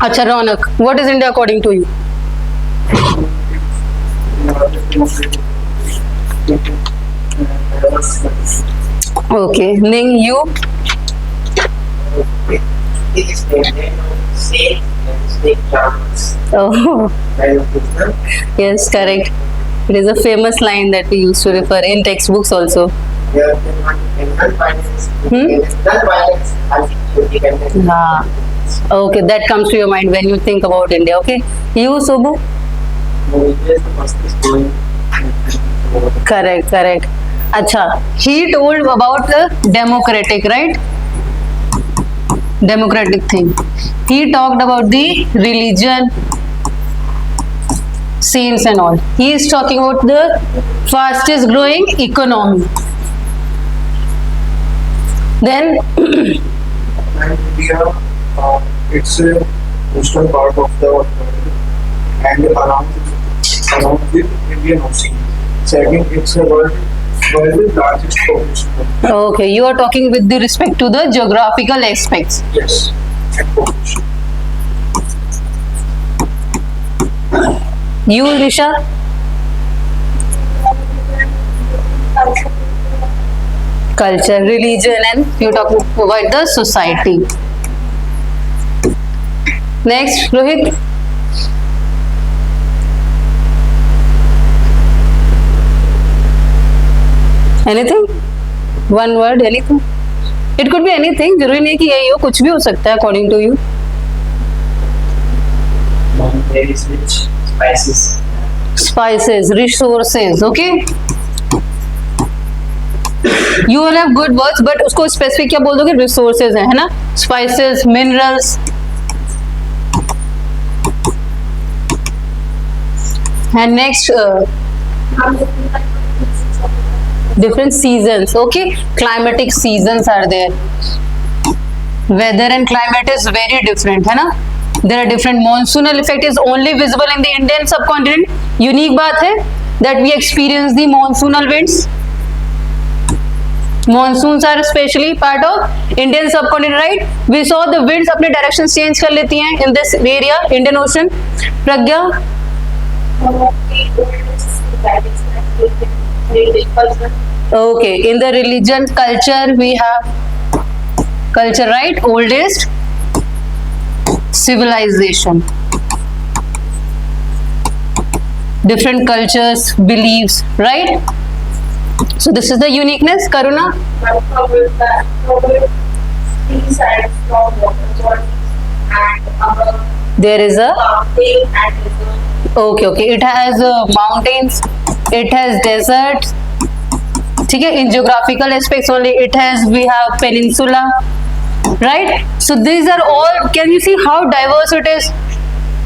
अच्छा रौनक, what is India according to you? Okay, Ning, you? Oh, yes, correct. It is a famous line that we used to refer in textbooks also. Ah, okay, that comes to your mind when you think about India. Okay, you, Subbu? Correct, correct. Acha, he told about the democratic, right? Democratic thing. He talked about the religion, saints and all. He is talking about the fastest growing economy. Then And India, it's a coastal part of the world and around the Indian Ocean. Second, it's a world's largest population. okay, you are talking with the respect to the geographical aspects. Yes, and population. You, Risha? Culture, religion, and you talk about the society. Next, Rohit. Anything? One word, anything? It could be anything. जरूरी नहीं कि यही हो, कुछ भी हो सकता है according to you. There is rich spices. Spices, resources, okay? You will have good words, but उसको specific क्या बोल दोगे? Resources है ना? Spices, minerals. And next, different seasons, okay? Climatic seasons are there. Weather and climate is very different, है ना? There are different. Monsoonal effect is only visible in the Indian subcontinent. Unique बात है that we experience the monsoonal winds. Monsoons are especially part of Indian subcontinent, right? We saw the winds अपने directions change कर लेती हैं in this area, Indian Ocean. Pragya? Okay, in the religion culture we have culture, right? Oldest civilization. Different cultures, beliefs, right? So this is the uniqueness, Karuna. There is a okay. It has mountains, it has deserts. ठीक है, in geographical aspects only it has, we have peninsula, right? So these are all, can you see how diverse it is?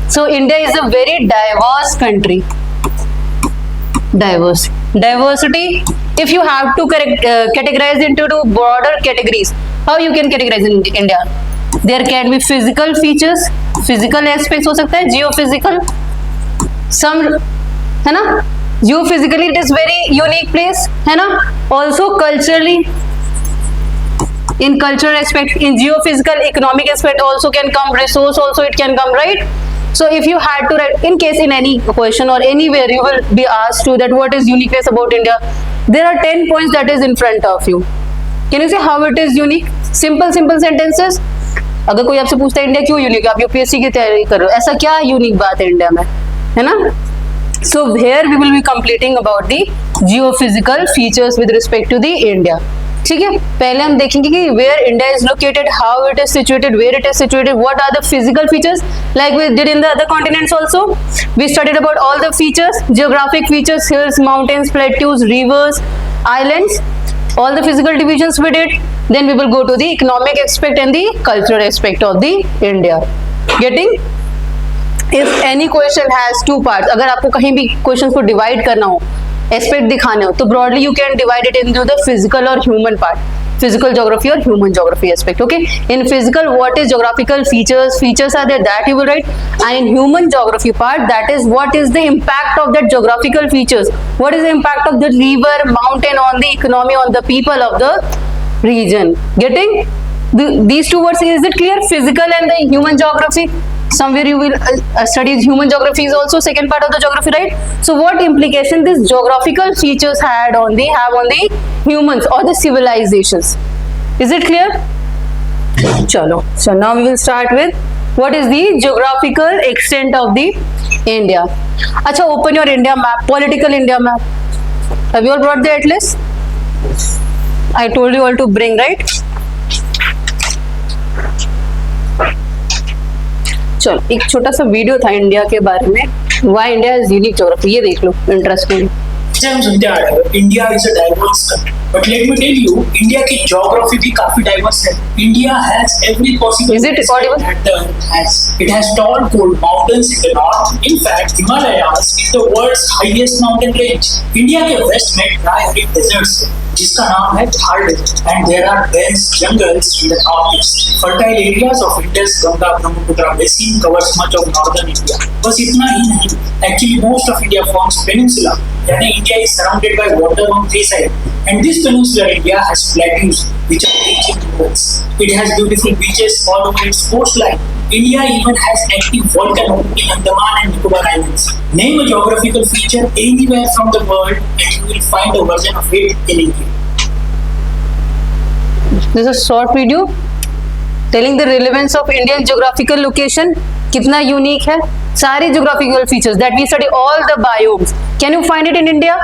So India is a very diverse country. Diversity, if you have to categorize into two broader categories, how you can categorize in India? There can be physical features, physical aspects हो सकता है, geophysical, some है ना, geophysically it is very unique place, है ना? Also culturally, in cultural aspect, in geophysical, economic aspect also can come, resource also it can come, right? So if you had to write, in case in any question or anywhere you will be asked to that what is uniqueness about India, there are 10 points that is in front of you. Can you say how it is unique? Simple sentences. अगर कोई आपसे पूछता है India क्यों unique, आप UPSC की तैयारी कर रहे हो, ऐसा क्या यूनिक बात है इंडिया में, है ना? So here we will be completing about the geophysical features with respect to the India. ठीक है, पहले हम देखेंगे कि where India is located, how it is situated, where it is situated, what are the physical features, like we did in the other continents also. We studied about all the features, geographic features, hills, mountains, plateaus, rivers, islands, all the physical divisions we did. Then we will go to the economic aspect and the cultural aspect of the India. Getting? If any question has two parts, अगर आपको कहीं भी questions को divide करना हो, aspect दिखाने हो, तो broadly you can divide it into the physical और human part, physical geography और human geography aspect. Okay, in physical, what is geographical features? Features are there, that you will write, and in human geography part, that is what is the impact of that geographical features, what is the impact of the river, mountain on the economy, on the people of the region. Getting these two words? Is it clear? Physical and the human geography. somewhere you will study human geography is also second part of the geography, right? So what implication these geographical features have on the humans or the civilizations? Is it clear? Chalo. So now we will start with what is the geographical extent of the India. Acha, open your India map, political India map. Have you all brought the atlas? I told you all to bring, right? चलो एक छोटा सा video था India के बारे में, why India is unique geography, ये देख लो, इंटरेस्टिंग। हम सुनते आ रहे हैं India is a diverse country, but let me tell you India की ज्योग्राफी भी काफी डाइवर्स है। India has every possible, Is it audible? It has tall cold mountains in the north. In fact, Himalayas is the world's highest mountain range. India के west में dry arid deserts है जिसका नाम है Thar desert, and there are dense jungles in the northeast. Fertile areas of Indus, Ganga, Brahmaputra basin covers much of northern India. बस इतना ही नहीं, actually most of India forms peninsula, यानी India is surrounded by water on three sides, and this peninsular India has plateaus which are rich in minerals. It has beautiful beaches all over its coastline. India even has active volcano in Andaman and Nicobar Islands. Name a geographical feature anywhere from the world and you will find a version of it in India. This is a short video telling the relevance of Indian geographical location. कितना unique है, सारे geographical features that we study, all the biomes. Can you find it in India?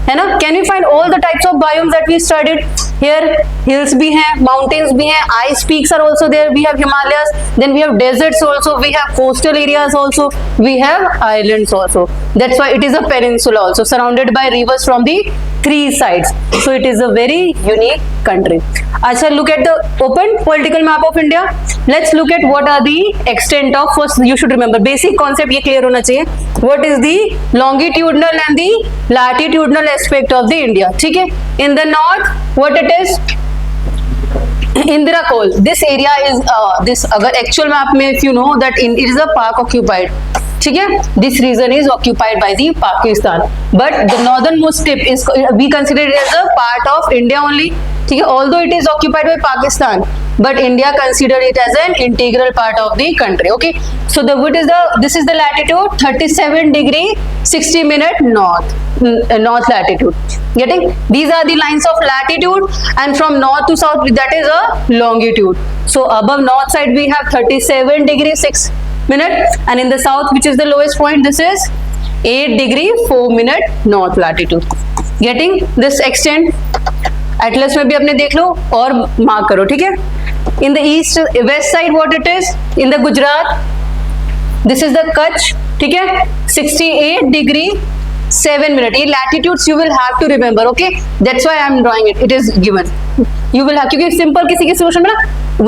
है ना? Can you find all the types of biomes that we studied? Here hills भी हैं, mountains भी हैं, ice peaks are also there, we have Himalayas, then we have deserts also, we have coastal areas also, we have islands also. That's why it is a peninsula also, surrounded by rivers from the three sides. So it is a very unique country. Acha, look at the open political map of India. Let's look at what are the extent of, first you should remember basic concept ये clear होना चाहिए. What is the longitudinal and the latitudinal aspect of the India? ठीक है? In the north, what it is? Indira Col. This area is this. अगर actual map में if you know that it is a park occupied. ठीक है? This region is occupied by the Pakistan. But the northernmost tip is we consider it as a part of India only. ठीक है? Although it is occupied by Pakistan, but India consider it as an integral part of the country. Okay. So this is the latitude 37 degree 60 minute north latitude. Getting? These are the lines of latitude, and from north to south that is a longitude. So above north side we have 37 degree 6 minute, and in the south, which is the lowest point, this is 8 degree 4 minute north latitude. Getting this extent? Atlas में भी अपने देख लो और mark करो, ठीक है? In the east west side what it is, in the Gujarat this is the Kutch, ठीक है? 68 डिग्री 7 मिनट, ये latitudes you will have to remember, okay? That's why I am drawing it, it is given, you will have, क्योंकि simple किसी question में ना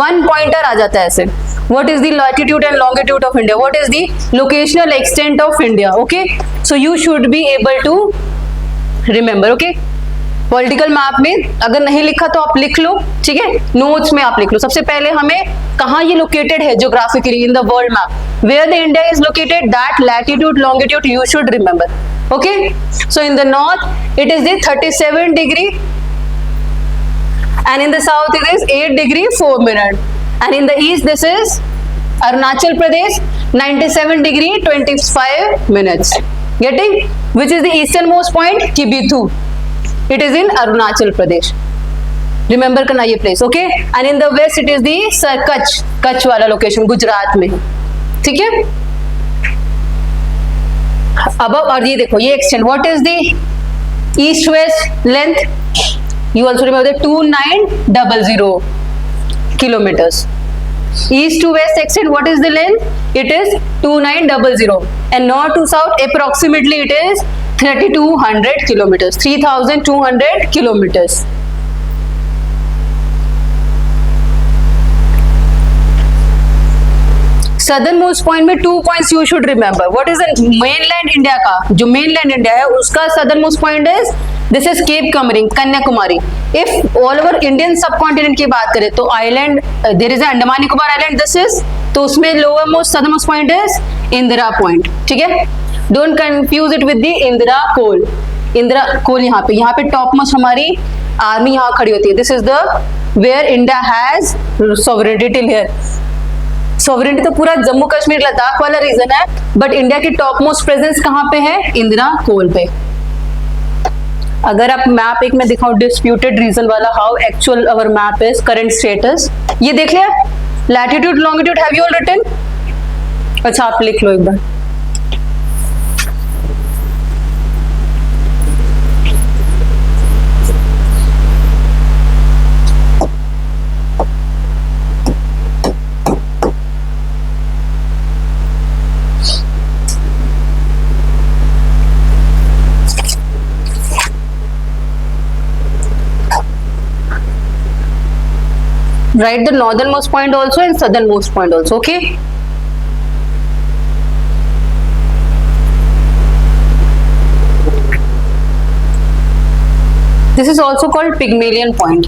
one pointer आ जाता है ऐसे. What is the latitude and longitude of India? What is the locational extent of India? Okay, so you should be able to remember. Okay, political map में अगर नहीं लिखा तो आप लिख लो, ठीक है? नोट्स में आप लिख लो. सबसे पहले हमें कहाँ ये लोकेटेड है geographically in the world map, where the India is located, that latitude longitude you should remember. Okay, so in the north it is the 37 degree, and in the south it is 8 degree 4 minute, and in the east this is Arunachal Pradesh 97 degree 25 minutes. Getting? Which is the easternmost point? Kibithu. It is in Arunachal Pradesh. Remember करना ये place, okay? And in the west it is the Kutch वाला location Gujarat में, ठीक है? अब और ये देखो ये extent. What is the east west length? You also remember the 2900 kilometers. East to west extent, what is the length? It is 2900, and north to south approximately it is 3200 kilometers, 3200 kilometers. Southernmost point में 2 points you should remember. What is the mainland India का, जो mainland India है उसका southernmost point is this is Cape Comorin, Kanyakumari. If all over Indian subcontinent की बात करें तो island there is Andaman Nicobar island, this is, तो उसमें lowermost southernmost point is Indira point, ठीक है? Don't confuse it with the Indira कोल. इंदिरा कोल यहाँ पे टॉप मोस्ट हमारी आर्मी यहाँ खड़ी होती है. This is the where India has sovereignty till here. Sovereignty तो पूरा जम्मू कश्मीर लद्दाख वाला रीजन है, बट इंडिया की टॉप मोस्ट प्रेजेंस कहाँ पे है? इंदिरा कोल पे। अगर आप मैप एक में दिखाऊं डिस्प्यूटेड रीजन वाला, how actual our map is, current status, ये देख लिया। Latitude longitude have you all written? अच्छा आप लिख लो एक बार। Write the northernmost point also and southernmost point also, okay? This is also called Pygmalion point.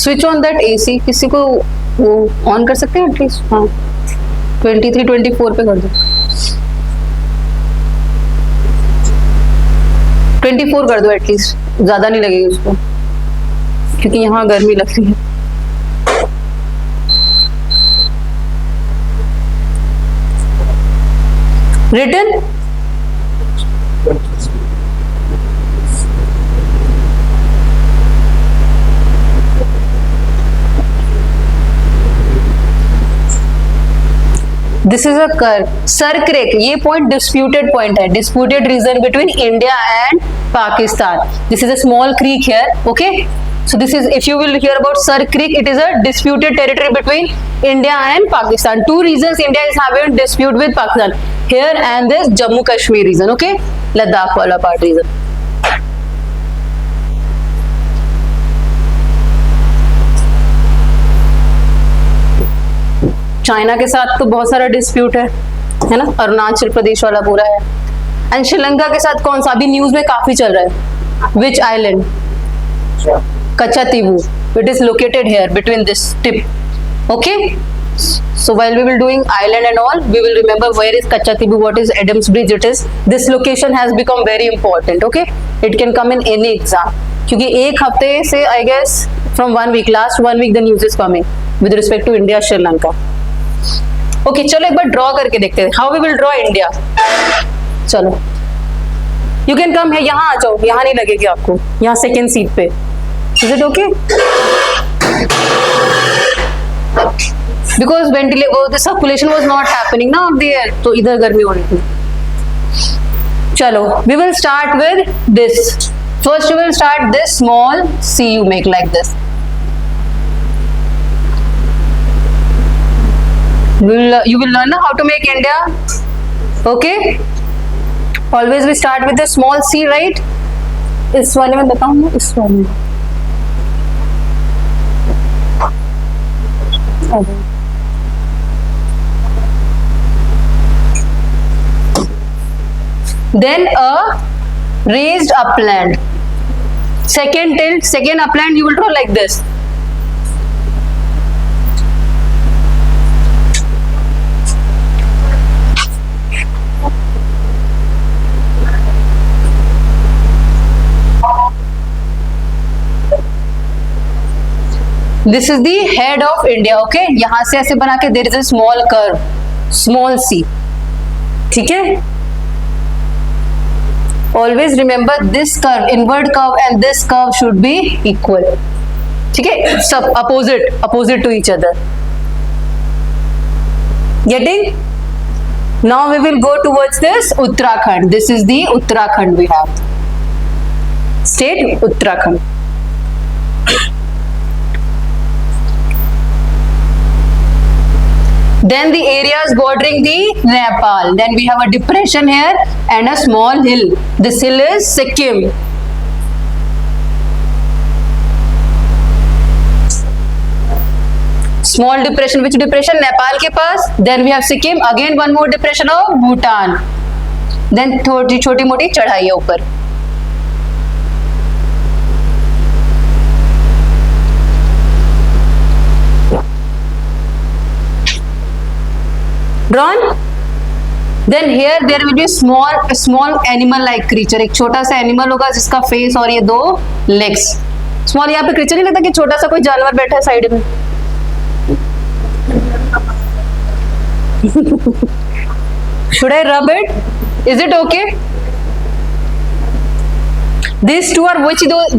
Switch on that AC, किसी को वो ऑन कर सकते हैं एटलीस्ट? हाँ 23 24 पे कर दो, 24 कर दो एटलीस्ट, ज्यादा नहीं लगेगी उसको क्योंकि यहाँ गर्मी लगती है। Written this is a curve, Sir Creek, ये पॉइंट डिस्प्यूटेड पॉइंट है, disputed region between India and Pakistan. This is a small creek here, okay? So this is, if you will hear about Sir Creek, it is a disputed territory between India and Pakistan. Two reasons India is having dispute with Pakistan here, and this Jammu Kashmir region, okay? Ladakh wala part region. China के साथ तो बहुत सारा dispute है ना? अरुणाचल प्रदेश वाला पूरा है। एंड श्रीलंका के साथ कौन सा अभी न्यूज में काफी चल रहा है? विच island? Kachatibu. It is located here between this tip. Okay. So while we will doing island and all, we will remember where is Kachatibu, what is Adams Bridge. It is, this location has become very important. Okay. It can come in any exam. क्योंकि एक हफ्ते से I guess from 1 week, last 1 week the news is coming with respect to India, Sri Lanka. Okay, चलो एक बार draw करके देखते हैं. How we will draw India? चलो. You can come है, यहाँ आ जाओ, यहाँ नहीं लगेगी आपको, यहाँ सेकेंड सीट पे. Is it okay? Because the circulation was not happening now up there, तो इधर गर्मी हो रही थी. चलो, we will start with this. First, you will start this small C. You make like this. You will learn how to make India. Okay? Always we start with a small C, right? इस वाले में बताऊँ ना, इस वाले में. Then a raised upland. Second tilt, second upland, you will draw like this. This is the head of India, okay? यहाँ से ऐसे बना के there is a small curve, small c. ठीक है? Always remember this curve, inward curve, and this curve should be equal. ठीक है? सब opposite to each other. Getting? Now we will go towards this Uttarakhand. This is the Uttarakhand we have. State Uttarakhand. Then the areas bordering the Nepal. Then we have a depression here and a small hill. This hill is Sikkim. Small depression, which depression? Nepal के पास. Then we have Sikkim. Again one more depression of Bhutan. Then थोड़ी छोटी मोटी चढ़ाई है ऊपर. Drawn? Then here there will be small animal like creature. एक छोटा सा एनिमल होगा जिसका फेस और ये 2 legs. स्मॉल यहाँ पे क्रीचर नहीं लगता कि छोटा सा कोई जानवर बैठा है साइड में. Should I rub it? Is it okay? These two are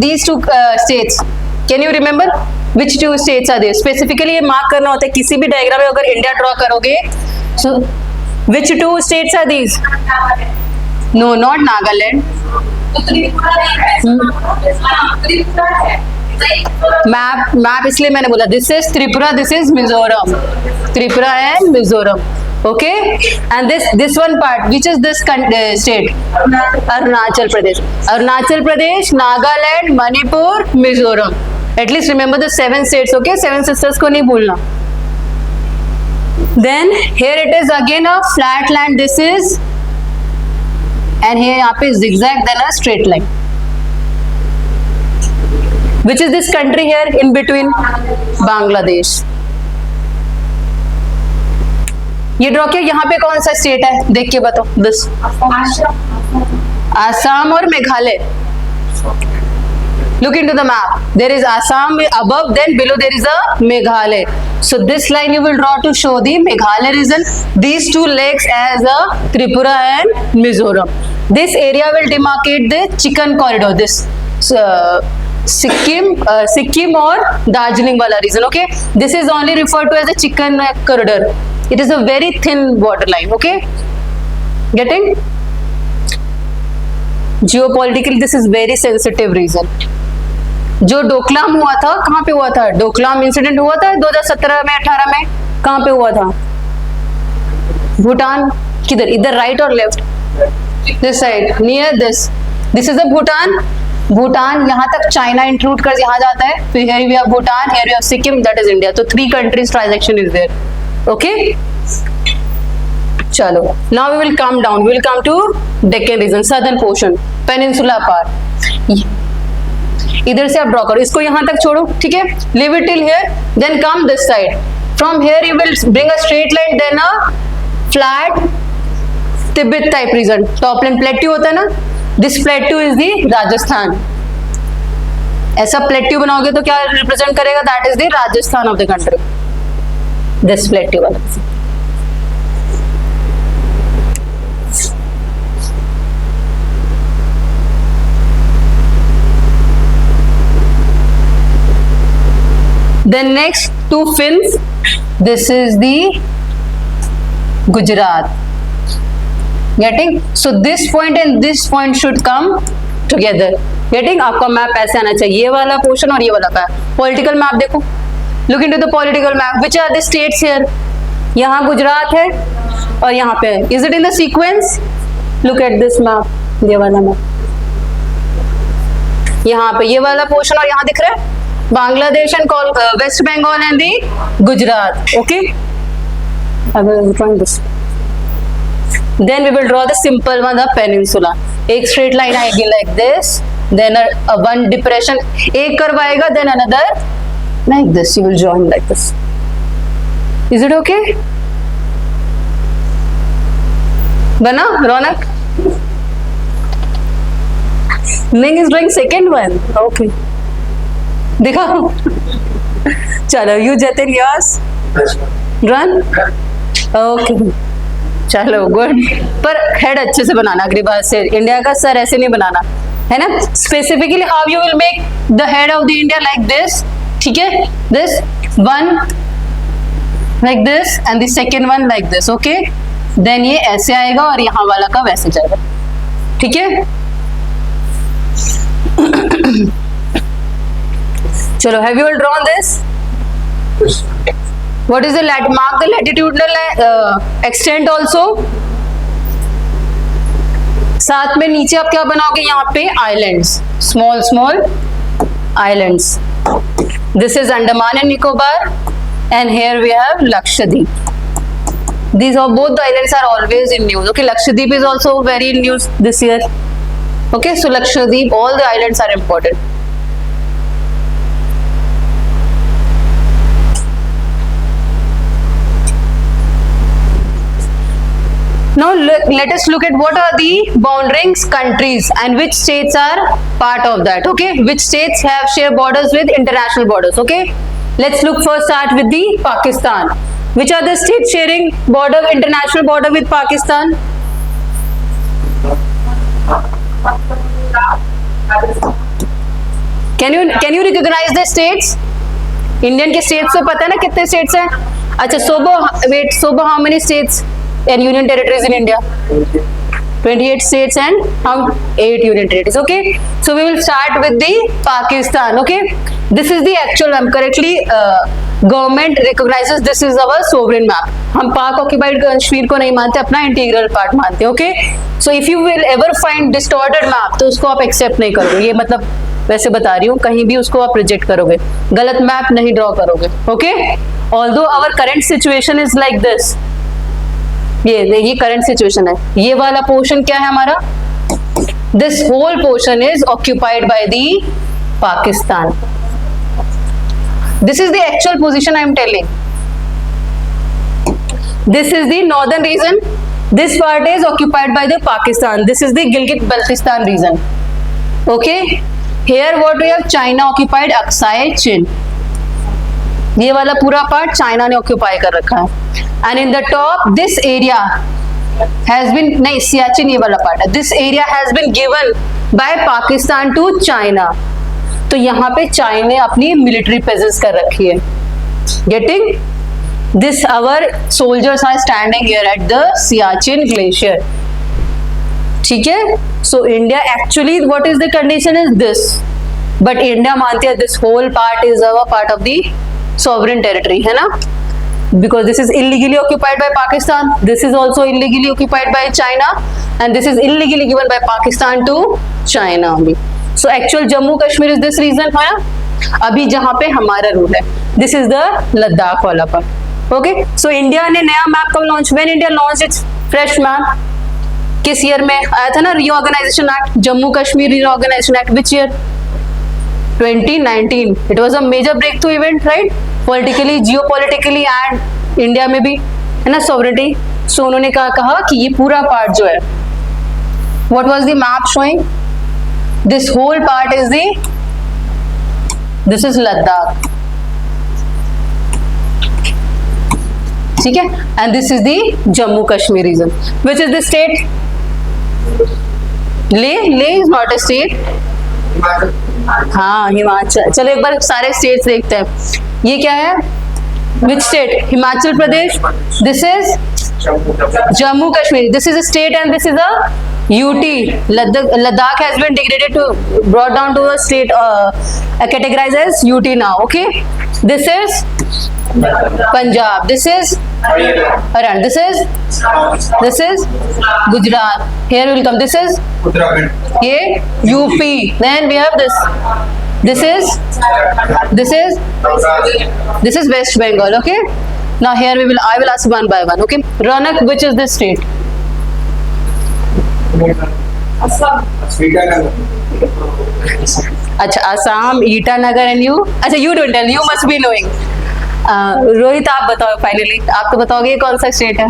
these two states? Can you remember which 2 states are there? Specifically ये मार्क करना होता है किसी भी डायग्राम में. अगर इंडिया ड्रॉ करोगे, so which 2 states are these? No, not Nagaland. Map इसलिए मैंने बोला this is Tripura, this is Mizoram. Tripura and Mizoram. Okay, and this one part which is this state? Arunachal Pradesh. Arunachal Pradesh, Nagaland, Manipur, Mizoram. At least remember the 7 states. Okay, 7 sisters को नहीं भूलना. Then here it is again a flat land. This is, and here यहाँ पे zigzag, then a straight line. Which is this country here in between? Bangladesh. ये draw किया. यहाँ पे कौन सा स्टेट है देख के बताओ. दिस आसाम और Meghalaya. Look into the map. There is Assam above, then below there is a Meghalaya. So this line you will draw to show the Meghalaya region. These 2 legs as a Tripura and Mizoram. This area will demarcate the Chicken corridor. This Sikkim or Darjeeling wala region. Okay, this is only referred to as a Chicken corridor. It is a very thin borderline. Okay, getting? Geopolitically this is very sensitive region. जो डोकलाम हुआ था, कहाँ पे हुआ था? Doklam incident हुआ था 2017 में 18 में. कहाँ पे हुआ था? भूटान. किधर? इधर राइट और left? This side, near this. This is the Bhutan. Bhutan यहाँ तक चाइना इंक्लूड कर यहाँ जाता है. फिर here we have Bhutan, here we have Sikkim, that is India. तो 3 countries transaction इज देयर. ओके, चलो. Now we will come down. We will come to Deccan region, southern portion, peninsula part. इधर से आप ड्रॉ करो. इसको यहाँ तक छोड़ो. ठीक है, leave it till here. Then come this side. From here you will bring a straight line, then a flat Tibet type region. Top line plateau होता है ना. This plateau is the Rajasthan. ऐसा प्लेट्यू बनाओगे तो क्या रिप्रेजेंट करेगा? That is the Rajasthan of the country. This plateau वाला. Then next 2 fins. This is the Gujarat. Getting? So this point and this point should come together. Getting? आपका map ऐसे आना चाहिए. ये वाला पोर्शन और ये वाला का. पॉलिटिकल मैप देखो. Look into the political map. Which are the states here? यहाँ गुजरात है और यहाँ पे है. Is it in the sequence? Look at this map. ये वाला मैप. यहाँ पे ये वाला पोर्शन और यहाँ दिख रहा है Bangladesh and West Bengal and the Gujarat. Okay, I will draw this. Then we will draw the simple one, the peninsula. एक straight line आएगी like this. Then a one depression. एक curve आएगा, then another like this. You will join like this. Is it okay? बना रौनक? Ning is drawing second one. Okay. दिखाओ. चलो, you Jatin yes run. Okay, चलो good. पर head अच्छे से बनाना अगली बार से. इंडिया का सर ऐसे नहीं बनाना है ना. Specifically how you will make the head of the India like this. ठीक है, this one like this and the second one like this. Okay, then ये ऐसे आएगा और यहाँ वाला का वैसे जाएगा. ठीक है, चलो. Have you all drawn this? What is the mark the latitudinal extent also. साथ में नीचे आप क्या बनाओगे? यहाँ पे islands, small small islands. This is Andaman and Nicobar. and here we have Lakshadweep. These are both the islands are always in news. Okay, Lakshadweep is also very in news this year. Okay, so Lakshadweep, all the islands are important. Now let us look at what are the boundary countries and which states are part of that. Okay, which states have share borders with international borders. Okay, let's look first start with the Pakistan. Which are the states sharing international border with Pakistan? Can you recognize the states? Indian के states तो पता है ना कितने states हैं? अच्छा, Sobo, how many states and union territories in India? 28 states and 8 union territories. Okay, so we will start with the Pakistan. Okay, this is the actual map. Correctly, government recognizes this is our sovereign map. हम पाक occupied Kashmir को नहीं मानते, अपना integral part मानते हैं. Okay, so if you will ever find distorted map, तो उसको आप एक्सेप्ट नहीं करोगे. ये मतलब वैसे बता रही हूँ, कहीं भी उसको आप रिजेक्ट करोगे, गलत मैप नहीं ड्रॉ करोगे. Okay, although our current situation is like this. ये करंट सिचुएशन है. ये वाला पोर्शन क्या है हमारा? This whole portion is occupied by the Pakistan. This is the actual position I am telling. This is the northern region. This part is occupied by the Pakistan. This is the Gilgit Baltistan region. Okay, here what we have, China occupied Aksai Chin. ये वाला पूरा part China ने occupy कर रखा है. And in the top this area has been, नहीं सियाचिन ये वाला पार्ट है. This area has been given by Pakistan to China. तो यहाँ पे चाइना ने अपनी मिलिट्री प्रेजेंस कर रखी है. Getting this, our soldiers are standing here at the Siachen glacier. ठीक है, so India actually what is the condition is this, but India मानती है this whole part is our part of the sovereign territory, है ना, because this is illegally occupied by Pakistan, this is also illegally occupied by China, and this is illegally given by Pakistan to China only. So actual Jammu Kashmir is this region है ना, अभी जहाँ पे हमारा rule है. This is the Ladakh वाला part. Okay, so India ने नया मैप कब launch, when India launched its fresh map, किस ईयर में आया था ना, reorganisation act, Jammu Kashmir reorganisation act, which year? 2019. It was a major breakthrough event, right? Politically, geopolitically and India में भी है ना sovereignty. So उन्होंने कहा कि ये पूरा पार्ट जो है, what was the map showing? This whole part is this is Ladakh. ठीक है, and this is the Jammu Kashmir region. Which is the state? Leh is not a state. हाँ, हिमाचल. चलो एक बार सारे स्टेट्स देखते हैं. ये क्या है? Which state? Himachal Pradesh. This is Jammu Kashmir. This is a state and this is a UT. Ladakh has been degraded to, brought down to a state, categorized as UT now. Okay, this is Punjab. This is Haryana. This is Gujarat. Here will come. This is Uttarakhand. ये UP. Then we have this. This is West Bengal. Okay. Now here I will ask one by one. Okay. Ranak, which is this state? अच्छा, Assam, Itanagar, and you? अच्छा, you don't tell. You must be knowing. Rohit आप बताओ. Finally आप तो बताओगे कौन सा state है?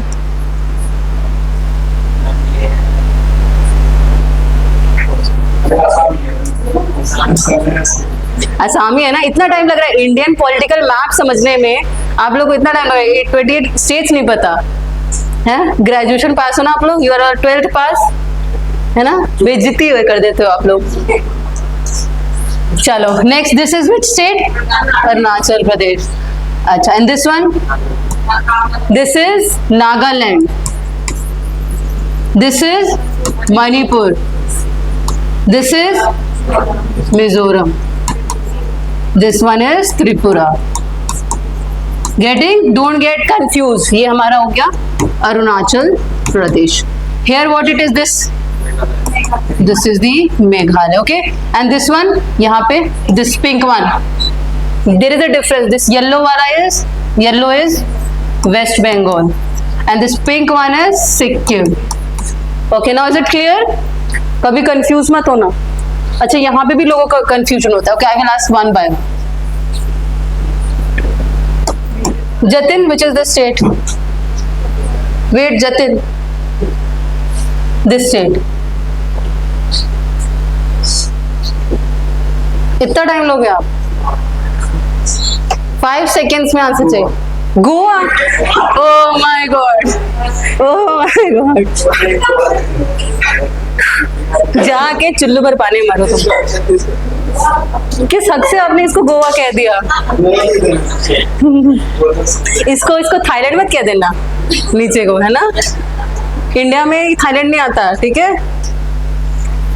आसामी है ना. इतना टाइम लग रहा है इंडियन पॉलिटिकल मैप समझने में, आप लोग को इतना टाइम लग रहा है. 28 स्टेट्स नहीं पता है. ग्रेजुएशन पास हो ना आप लोग, यू आर 12th पास है ना, बेइज्जती हुए कर देते हो आप लोग. चलो next, this is which state? Arunachal Pradesh. अच्छा, and this one? This is Nagaland. This is Manipur. This is Mizoram. This one is Tripura. Getting? Don't get confuse. ये हमारा हो गया Arunachal Pradesh. Here what it is? This is the Meghalaya. Okay, and this one यहाँ पे, this pink one, there is a difference. This yellow वाला is Yellow is West Bengal. And this pink one is Sikkim. Okay, now is it clear? कभी confuse मत होना. अच्छा, यहाँ पे भी लोगों का कंफ्यूजन होता है. Okay, I will ask one by one. Jatin, which is the state? Wait, Jatin. This state. इतना टाइम लोगे आप? 5 seconds में आंसर चाहिए. Goa. Oh my god. Oh my god. जाके चुल्लू पर पानी मारो तुम. किस हक से आपने इसको गोवा कह दिया? इसको थाईलैंड मत कह देना नीचे को, है ना? इंडिया में थाईलैंड नहीं आता, ठीक है?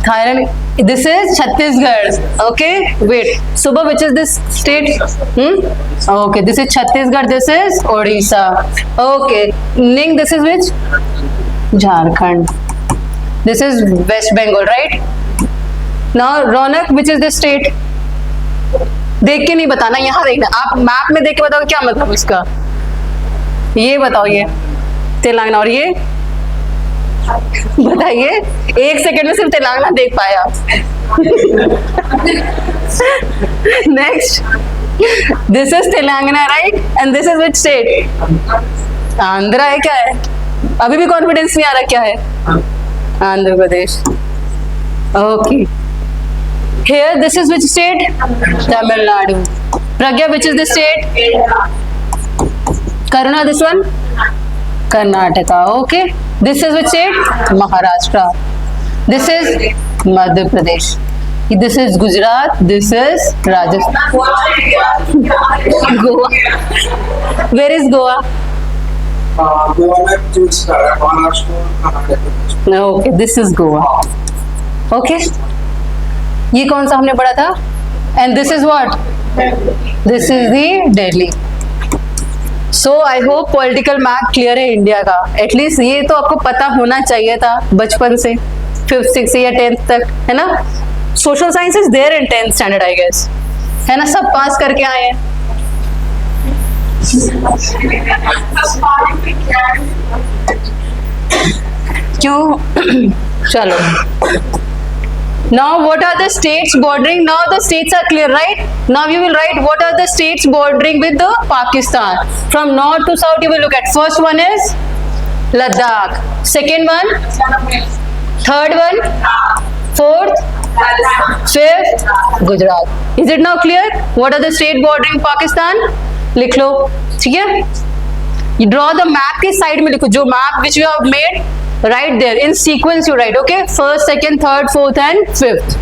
Thailand. This is Chhattisgarh. Okay, wait. Subha, which is this state? Okay, this is Chhattisgarh. This is Odisha. Okay, Ning, this is which? Jharkhand. This is West Bengal, right? Now, Ronak, which is this state? देख के नहीं बताना, यहाँ देखना. आप map में देख के बताओ क्या मतलब इसका. ये बताओ, ये तेलंगाना. और ये बताइए. 1 सेकंड में सिर्फ तेलंगाना देख पाया. Next, this is Telangana, right? And this is which state? Andhra है. क्या है? अभी भी कॉन्फिडेंस नहीं आ रहा. क्या है? Andhra Pradesh. Okay, here this is which state? Tamil Nadu. Pragya, which is the state? Karuna, this one? Karnataka. Okay, this is which state? Maharashtra. This is Madhya Pradesh. This is Gujarat. This is Rajasthan. Goa. Where is Goa? Goa में जो Maharashtra, Karnataka. Okay, this is Goa. Okay. ये कौन सा हमने पढ़ा था? And this is what? This is the Delhi. So I hope political map clear है India का. एटलीस्ट ये तो आपको पता होना चाहिए था बचपन से, 5th 6th या 10th तक, है ना? Social science is there in 10th standard, I guess, है ना? सब पास करके आए हैं. क्यों? चलो. Now what are the states bordering? Now the states are clear, right? Now you will write what are the states bordering with the Pakistan. From north to south you will look at. First one is Ladakh. Second one, third one, fourth, fifth, Gujarat. Is it now clear? What are the state bordering Pakistan? लिख लो, ठीक है? You draw the map के side में लिखो, जो map which you have made. Right there in sequence you write. Okay, first, second, third, fourth and fifth.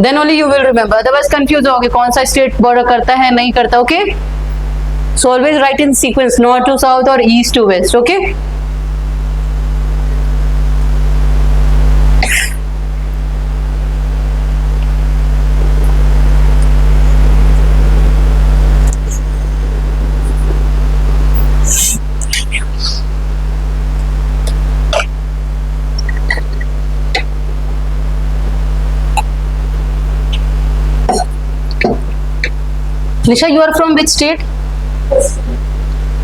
Then only you will remember. Otherwise confused होगे कौन सा state border करता है नहीं करता. Okay, so always write in sequence, north to south or east to west. Okay. Nisha, you are from which state?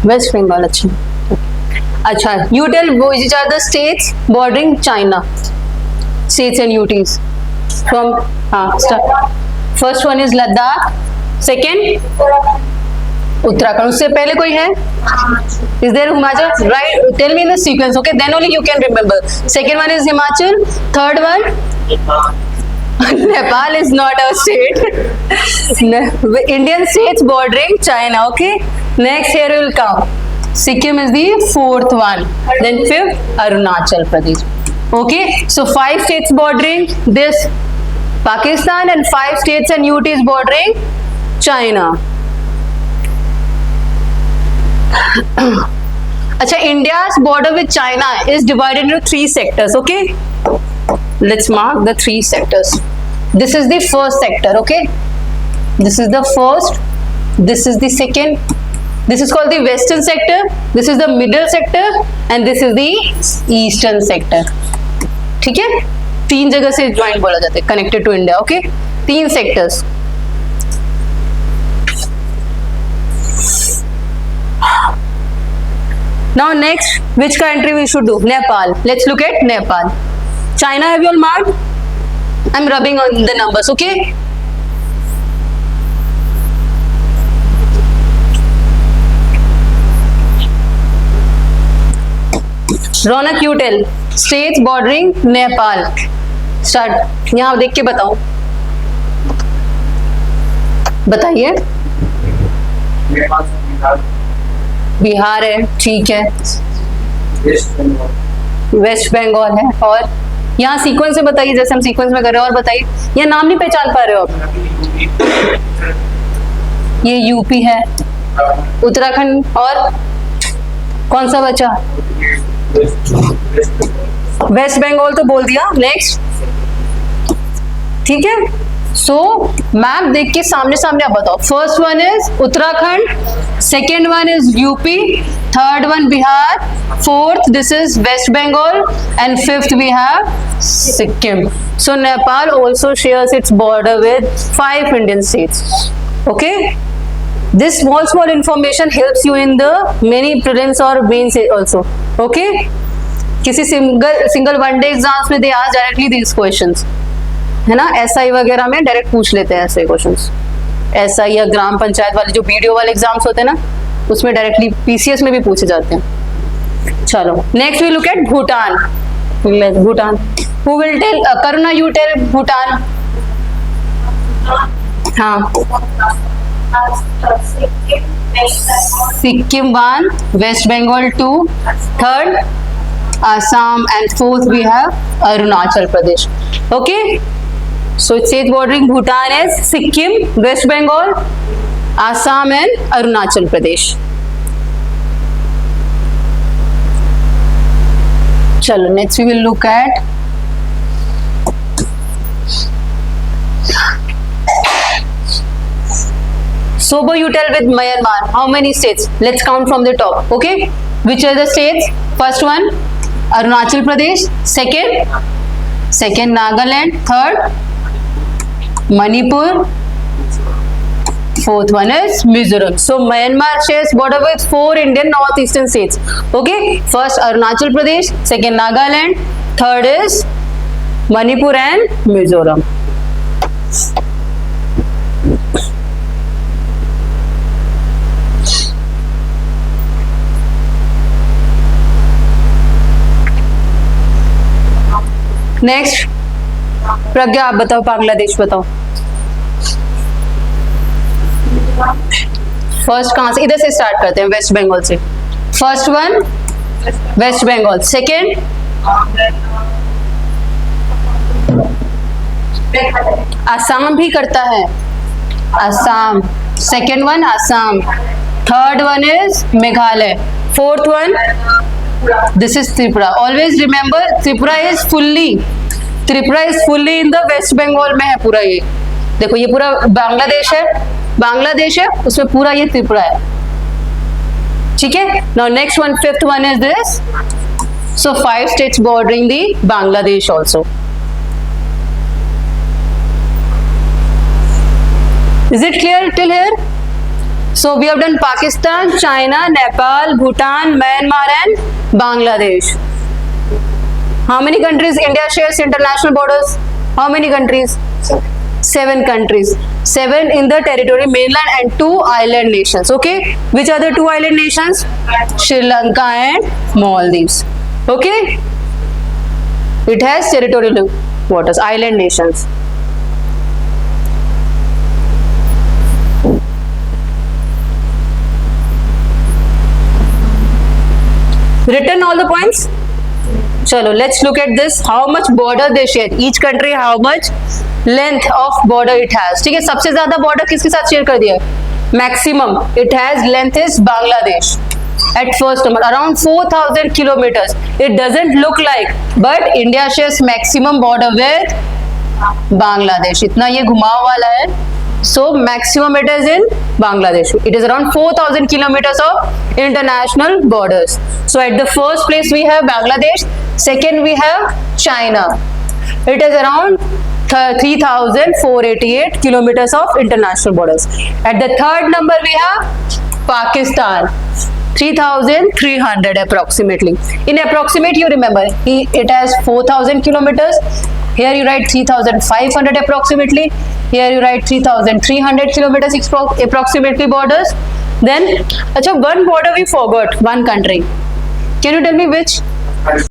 West Bengal. अच्छा, you tell which are the states bordering China. States and UTs. From start. First one is Ladakh. Second, Uttarakhand. उससे पहले कोई है? Is there Himachal? Right. Tell me in the sequence. Okay, then only you can remember. Second one is Himachal. Third one, Nepal is not a state. Indian states bordering China. Okay, next here will come Sikkim is the 4th one, then 5th Arunachal Pradesh. Okay, so 5 states bordering this Pakistan and 5 states and UTs bordering China. Acha, India's border with China is divided into 3 sectors. Okay, let's mark the 3 sectors. This is the first sector. Okay, this is the first, this is the second, this is called the western sector, this is the middle sector and this is the eastern sector. ठीक है? 3 जगह से joint बोला जाता है, connected to India. Okay, 3 sectors. Now next, which country we should do? Nepal. Let's look at Nepal. China, have you all marked? I'm rubbing on the numbers, okay? Raunak, you tell. States bordering Nepal. Start. यहाँ देख के बताओ. बताइए. नेपाल, बिहार, बिहार है, ठीक है. Waste Bengal, waste Bengal है. और यहाँ सीक्वेंस से बताइए, जैसे हम सीक्वेंस में कर रहे हैं. और बताइए, ये नाम नहीं पहचान पा रहे हो आप. ये यूपी है, उत्तराखंड, और कौन सा बचा? वेस्ट बंगाल तो बोल दिया. नेक्स्ट, ठीक है. सो मैप देख के सामने सामने आप बताओ. First one is Uttarakhand, second one is UP, third one Bihar, fourth this is West Bengal, and fifth we have Sikkim. So Nepal also shares its border with 5 Indian states. Okay, this small information helps you in the many prelims or mains also. Okay, किसी single one day exams में दे आज directly these questions, है ना. SI वगैरह में direct पूछ लेते हैं ऐसे क्वेश्चंस. एसआई या ग्राम पंचायत वाले जो वीडियो वाले एग्जाम्स होते हैं ना, उसमें डायरेक्टली पीसीएस में भी पूछे जाते हैं. चलो next we look at Bhutan. Bhutan, who will tell? Karuna, you tell Bhutan. हाँ, Sikkim 1, West Bengal 2, third Assam, and fourth we have Arunachal Pradesh. Okay, so it says bordering Bhutan is Sikkim, West Bengal, Assam and Arunachal Pradesh. Chalo, next we will look at Sobo, you tell with Myanmar. How many states? Let's count from the top. Okay, which are the states? First one Arunachal Pradesh, second Nagaland, third Manipur, fourth one is Mizoram. So Myanmar shares border with 4 Indian northeastern states. Okay, first Arunachal Pradesh, second Nagaland, third is Manipur and Mizoram. Next Pragya, आप बताओ. बांग्लादेश बताओ. First कहां से? इधर से start करते हैं, West Bengal से. First one West Bengal, second Assam भी करता है, Assam. Second one Assam, third one is Meghalaya, fourth one this is Tripura. Always remember Tripura is fully in the West Bengal में है पूरा. ये देखो, ये पूरा बांग्लादेश है, उसमें पूरा ये त्रिपुरा है. ठीक है. Now next one, fifth one is this. So 5 states bordering the Bangladesh also. Is it clear till here? So we have done Pakistan, China, Nepal, Bhutan, Myanmar and Bangladesh. How many countries India shares international borders? How many countries? 7 countries. 7 in the territory mainland and 2 island nations. Okay, which are the 2 island nations? Sri Lanka and Maldives. Okay, it has territorial waters, island nations. Written all the points? Chalo, let's look at this. How much border they share? Each country how much length of border it has. ठीक है, सबसे ज्यादा border किसके साथ share कर दिया? Maximum it has length is Bangladesh at first number, around 4,000 kilometers. It doesn't look like, but India shares maximum border with Bangladesh. इतना ये घुमाव वाला है. So maximum it is in Bangladesh. It is around 4,000 kilometers of international borders. So at the first place we have Bangladesh, second we have China. It is around 3,488 kilometers of international borders. At the third number we have Pakistan. 3,300 approximately. In approximate, you remember, it has 4,000 kilometers. Here you write 3,500 approximately. Here you write 3,300 kilometers approximately borders. Then, one border we forgot, one country. Can you tell me which?